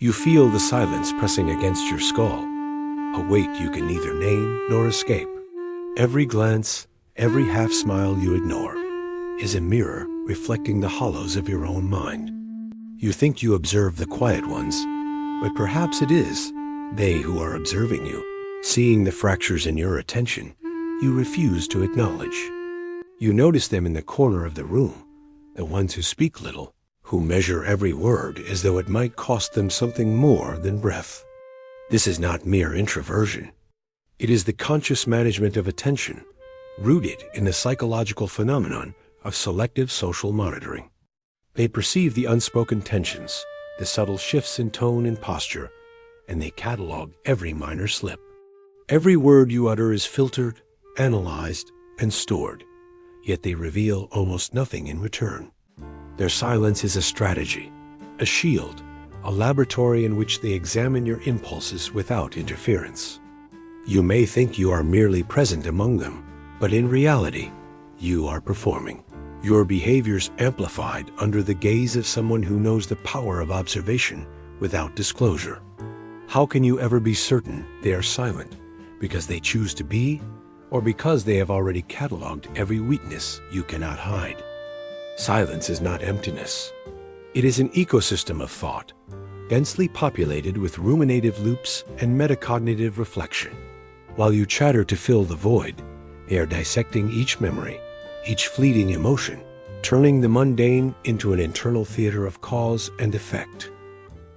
You feel the silence pressing against your skull, a weight you can neither name nor escape. Every glance, every half-smile you ignore, is a mirror reflecting the hollows of your own mind. You think you observe the quiet ones, but perhaps it is they who are observing you, seeing the fractures in your attention you refuse to acknowledge. You notice them in the corner of the room, the ones who speak little, who measure every word as though it might cost them something more than breath. This is not mere introversion. It is the conscious management of attention, rooted in the psychological phenomenon of selective social monitoring. They perceive the unspoken tensions, the subtle shifts in tone and posture, and they catalog every minor slip. Every word you utter is filtered, analyzed, and stored, yet they reveal almost nothing in return. Their silence is a strategy, a shield, a laboratory in which they examine your impulses without interference. You may think you are merely present among them, but in reality, you are performing. Your behaviors amplified under the gaze of someone who knows the power of observation without disclosure. How can you ever be certain they are silent because they choose to be, or because they have already cataloged every weakness you cannot hide? Silence is not emptiness. It is an ecosystem of thought, densely populated with ruminative loops and metacognitive reflection. While you chatter to fill the void, they are dissecting each memory, each fleeting emotion, turning the mundane into an internal theater of cause and effect.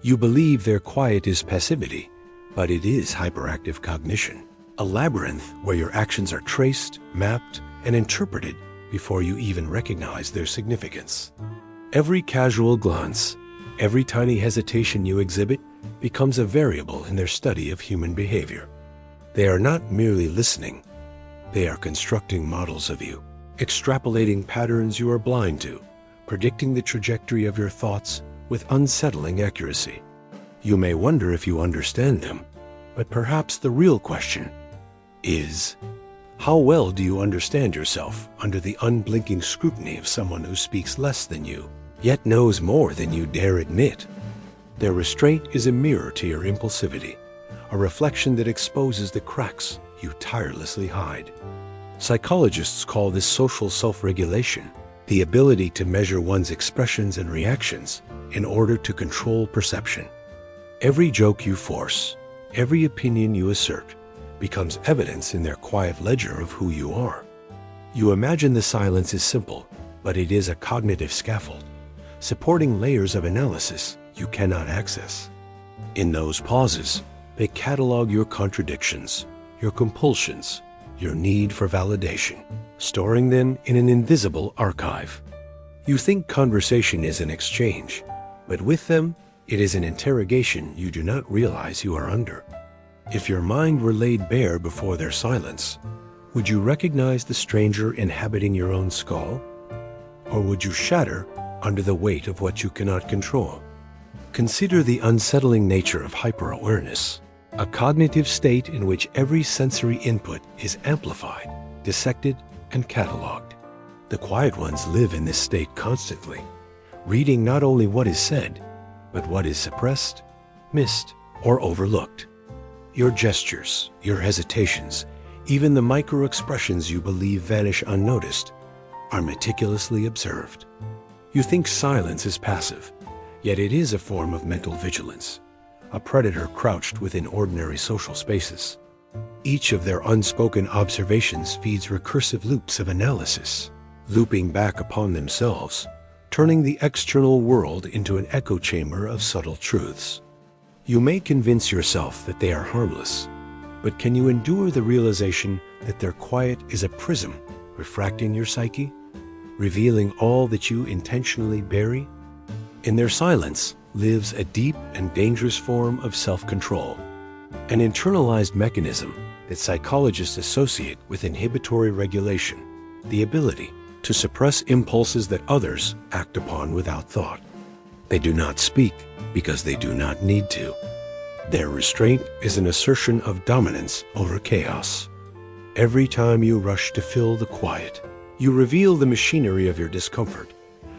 You believe their quiet is passivity, but it is hyperactive cognition, a labyrinth where your actions are traced, mapped, and interpreted before you even recognize their significance. Every casual glance, every tiny hesitation you exhibit becomes a variable in their study of human behavior. They are not merely listening, they are constructing models of you, extrapolating patterns you are blind to, predicting the trajectory of your thoughts with unsettling accuracy. You may wonder if you understand them, but perhaps the real question is, how well do you understand yourself under the unblinking scrutiny of someone who speaks less than you, yet knows more than you dare admit? Their restraint is a mirror to your impulsivity, a reflection that exposes the cracks you tirelessly hide. Psychologists call this social self-regulation, the ability to measure one's expressions and reactions in order to control perception. Every joke you force, every opinion you assert, becomes evidence in their quiet ledger of who you are. You imagine the silence is simple, but it is a cognitive scaffold, supporting layers of analysis you cannot access. In those pauses, they catalog your contradictions, your compulsions, your need for validation, storing them in an invisible archive. You think conversation is an exchange, but with them, it is an interrogation you do not realize you are under. If your mind were laid bare before their silence, would you recognize the stranger inhabiting your own skull? Or would you shatter under the weight of what you cannot control? Consider the unsettling nature of hyperawareness, a cognitive state in which every sensory input is amplified, dissected, and cataloged. The quiet ones live in this state constantly, reading not only what is said, but what is suppressed, missed, or overlooked. Your gestures, your hesitations, even the micro-expressions you believe vanish unnoticed, are meticulously observed. You think silence is passive, yet it is a form of mental vigilance, a predator crouched within ordinary social spaces. Each of their unspoken observations feeds recursive loops of analysis, looping back upon themselves, turning the external world into an echo chamber of subtle truths. You may convince yourself that they are harmless, but can you endure the realization that their quiet is a prism refracting your psyche, revealing all that you intentionally bury? In their silence lives a deep and dangerous form of self-control, an internalized mechanism that psychologists associate with inhibitory regulation, the ability to suppress impulses that others act upon without thought. They do not speak because they do not need to. Their restraint is an assertion of dominance over chaos. Every time you rush to fill the quiet, you reveal the machinery of your discomfort,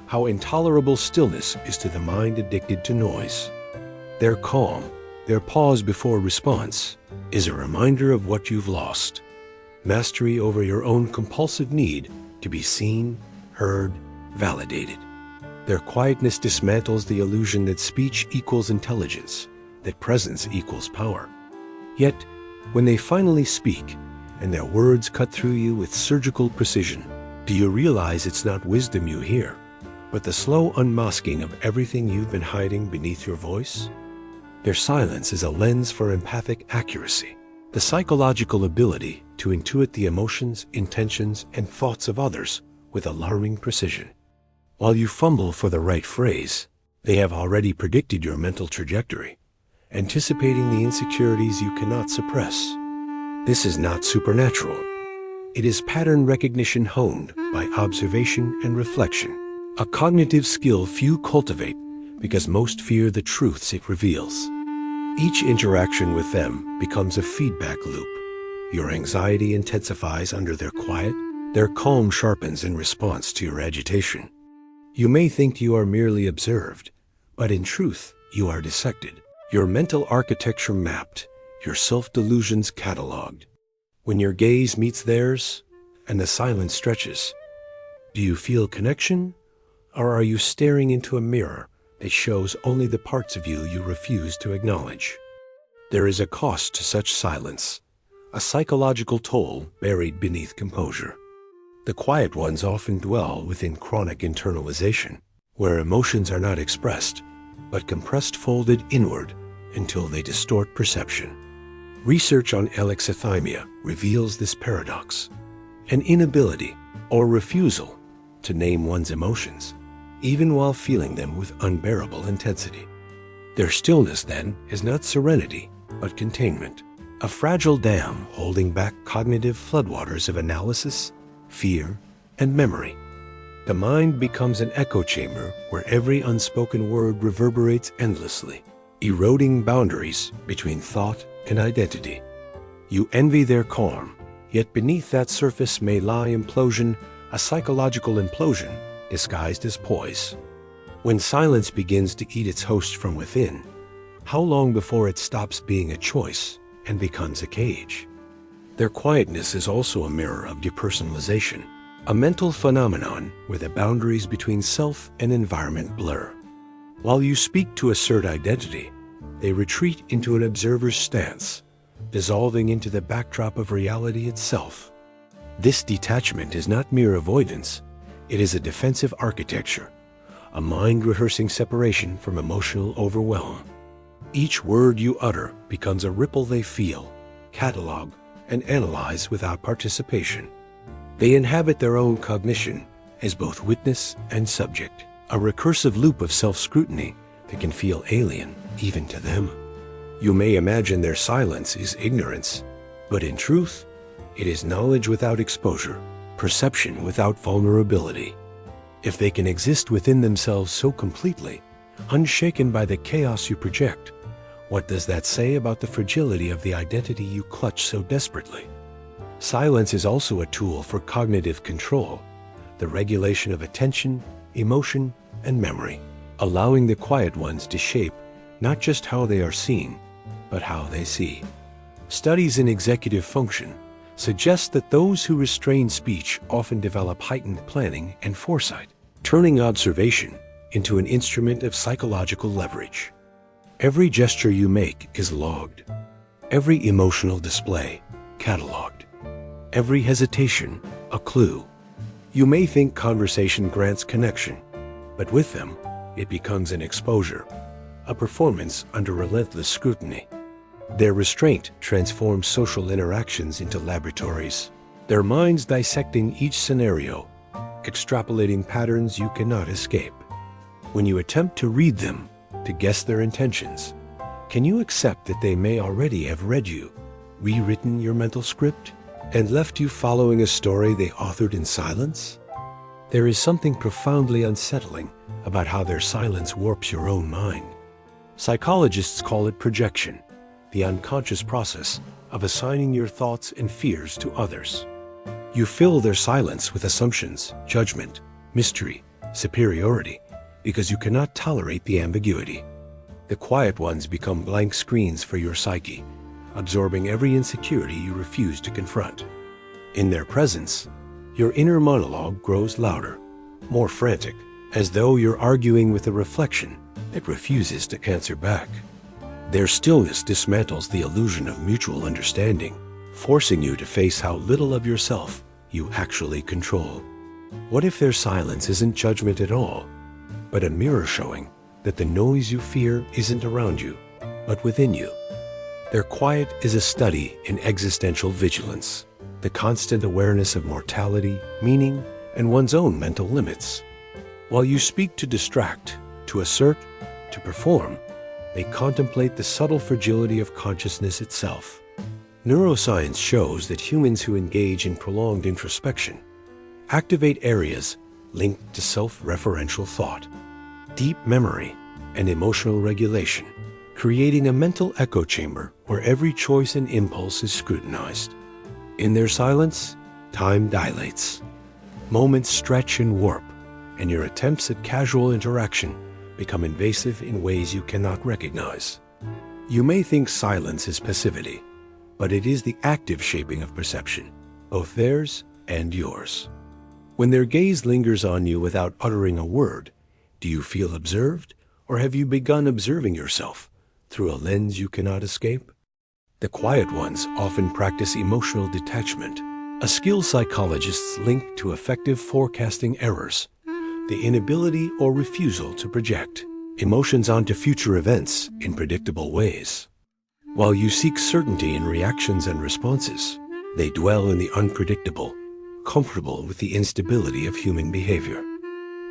how intolerable stillness is to the mind addicted to noise. Their calm, their pause before response, is a reminder of what you've lost. Mastery over your own compulsive need to be seen, heard, validated. Their quietness dismantles the illusion that speech equals intelligence, that presence equals power. Yet, when they finally speak, and their words cut through you with surgical precision, do you realize it's not wisdom you hear, but the slow unmasking of everything you've been hiding beneath your voice? Their silence is a lens for empathic accuracy, the psychological ability to intuit the emotions, intentions, and thoughts of others with alarming precision. While you fumble for the right phrase, they have already predicted your mental trajectory, anticipating the insecurities you cannot suppress. This is not supernatural. It is pattern recognition honed by observation and reflection, a cognitive skill few cultivate because most fear the truths it reveals. Each interaction with them becomes a feedback loop. Your anxiety intensifies under their quiet, their calm sharpens in response to your agitation. You may think you are merely observed, but in truth, you are dissected, your mental architecture mapped, your self-delusions cataloged. When your gaze meets theirs, and the silence stretches, do you feel connection, or are you staring into a mirror that shows only the parts of you you refuse to acknowledge? There is a cost to such silence, a psychological toll buried beneath composure. The quiet ones often dwell within chronic internalization, where emotions are not expressed, but compressed folded inward until they distort perception. Research on alexithymia reveals this paradox, an inability or refusal to name one's emotions, even while feeling them with unbearable intensity. Their stillness, then, is not serenity, but containment, a fragile dam holding back cognitive floodwaters of analysis, fear, and memory. The mind becomes an echo chamber where every unspoken word reverberates endlessly, eroding boundaries between thought and identity. You envy their calm, yet beneath that surface may lie implosion, a psychological implosion disguised as poise. When silence begins to eat its host from within, how long before it stops being a choice and becomes a cage? Their quietness is also a mirror of depersonalization, a mental phenomenon where the boundaries between self and environment blur. While you speak to assert identity, they retreat into an observer's stance, dissolving into the backdrop of reality itself. This detachment is not mere avoidance, it is a defensive architecture, a mind rehearsing separation from emotional overwhelm. Each word you utter becomes a ripple they feel, catalog, and analyze without participation. They inhabit their own cognition as both witness and subject, a recursive loop of self-scrutiny that can feel alien even to them. You may imagine their silence is ignorance, but in truth, it is knowledge without exposure, perception without vulnerability. If they can exist within themselves so completely, unshaken by the chaos you project, what does that say about the fragility of the identity you clutch so desperately? Silence is also a tool for cognitive control, the regulation of attention, emotion, and memory, allowing the quiet ones to shape not just how they are seen, but how they see. Studies in executive function suggest that those who restrain speech often develop heightened planning and foresight, turning observation into an instrument of psychological leverage. Every gesture you make is logged, every emotional display cataloged, every hesitation a clue. You may think conversation grants connection, but with them, it becomes an exposure, a performance under relentless scrutiny. Their restraint transforms social interactions into laboratories, their minds dissecting each scenario, extrapolating patterns you cannot escape. When you attempt to read them, to guess their intentions, can you accept that they may already have read you, rewritten your mental script, and left you following a story they authored in silence? There is something profoundly unsettling about how their silence warps your own mind. Psychologists call it projection, the unconscious process of assigning your thoughts and fears to others. You fill their silence with assumptions, judgment, mystery, superiority, because you cannot tolerate the ambiguity. The quiet ones become blank screens for your psyche, absorbing every insecurity you refuse to confront. In their presence, your inner monologue grows louder, more frantic, as though you're arguing with a reflection that refuses to answer back. Their stillness dismantles the illusion of mutual understanding, forcing you to face how little of yourself you actually control. What if their silence isn't judgment at all, but a mirror showing that the noise you fear isn't around you, but within you? Their quiet is a study in existential vigilance, the constant awareness of mortality, meaning, and one's own mental limits. While you speak to distract, to assert, to perform, they contemplate the subtle fragility of consciousness itself. Neuroscience shows that humans who engage in prolonged introspection activate areas linked to self-referential thought, deep memory, and emotional regulation, creating a mental echo chamber where every choice and impulse is scrutinized. In their silence, time dilates. Moments stretch and warp, and your attempts at casual interaction become invasive in ways you cannot recognize. You may think silence is passivity, but it is the active shaping of perception, both theirs and yours. When their gaze lingers on you without uttering a word, do you feel observed, or have you begun observing yourself through a lens you cannot escape? The quiet ones often practice emotional detachment, a skill psychologists link to effective forecasting errors, the inability or refusal to project emotions onto future events in predictable ways. While you seek certainty in reactions and responses, they dwell in the unpredictable, comfortable with the instability of human behavior.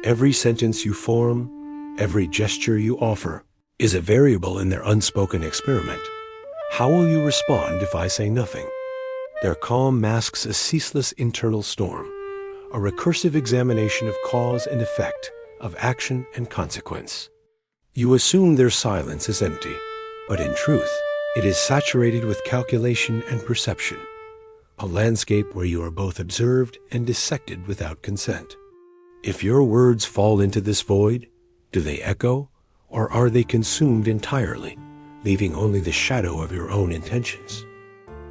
Every sentence you form, every gesture you offer, is a variable in their unspoken experiment. How will you respond if I say nothing? Their calm masks a ceaseless internal storm, a recursive examination of cause and effect, of action and consequence. You assume their silence is empty, but in truth, it is saturated with calculation and perception, a landscape where you are both observed and dissected without consent. If your words fall into this void, do they echo, or are they consumed entirely, leaving only the shadow of your own intentions?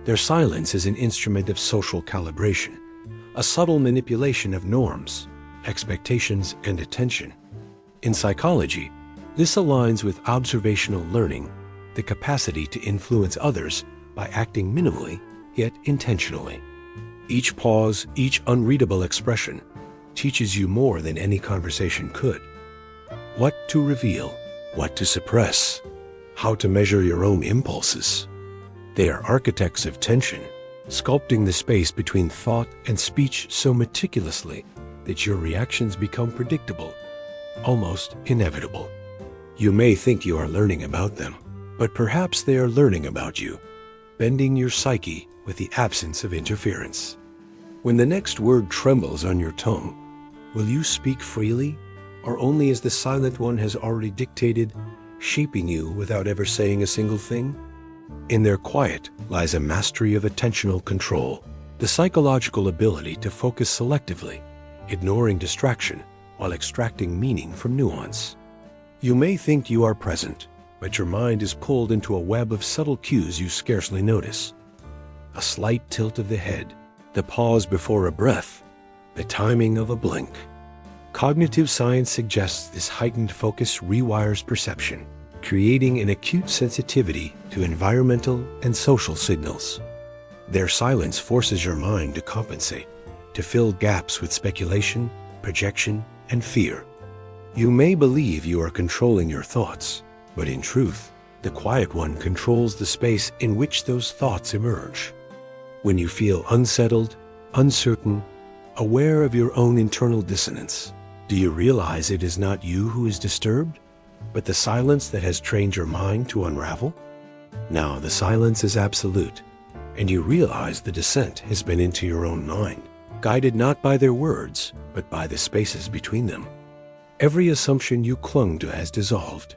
Their silence is an instrument of social calibration, a subtle manipulation of norms, expectations, and attention. In psychology, this aligns with observational learning, the capacity to influence others by acting minimally, yet intentionally. Each pause, each unreadable expression, teaches you more than any conversation could. What to reveal, what to suppress, how to measure your own impulses. They are architects of tension, sculpting the space between thought and speech so meticulously that your reactions become predictable, almost inevitable. You may think you are learning about them, but perhaps they are learning about you, bending your psyche with the absence of interference. When the next word trembles on your tongue, will you speak freely, or only as the silent one has already dictated, shaping you without ever saying a single thing? In their quiet lies a mastery of attentional control, the psychological ability to focus selectively, ignoring distraction while extracting meaning from nuance. You may think you are present, but your mind is pulled into a web of subtle cues you scarcely notice. A slight tilt of the head, the pause before a breath, the timing of a blink. Cognitive science suggests this heightened focus rewires perception, creating an acute sensitivity to environmental and social signals. Their silence forces your mind to compensate, to fill gaps with speculation, projection, and fear. You may believe you are controlling your thoughts, but in truth, the quiet one controls the space in which those thoughts emerge. When you feel unsettled, uncertain, aware of your own internal dissonance, do you realize it is not you who is disturbed, but the silence that has trained your mind to unravel? Now the silence is absolute, and you realize the descent has been into your own mind, guided not by their words, but by the spaces between them. Every assumption you clung to has dissolved.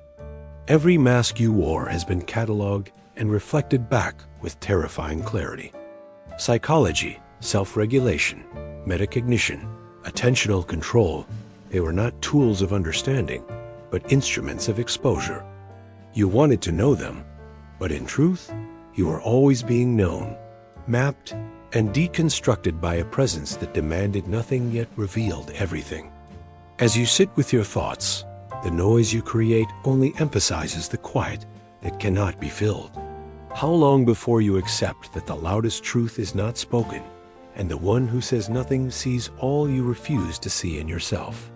Every mask you wore has been catalogued and reflected back with terrifying clarity. Psychology, self-regulation, metacognition, attentional control, they were not tools of understanding, but instruments of exposure. You wanted to know them, but in truth, you were always being known, mapped, and deconstructed by a presence that demanded nothing yet revealed everything. As you sit with your thoughts, the noise you create only emphasizes the quiet that cannot be filled. How long before you accept that the loudest truth is not spoken, and the one who says nothing sees all you refuse to see in yourself?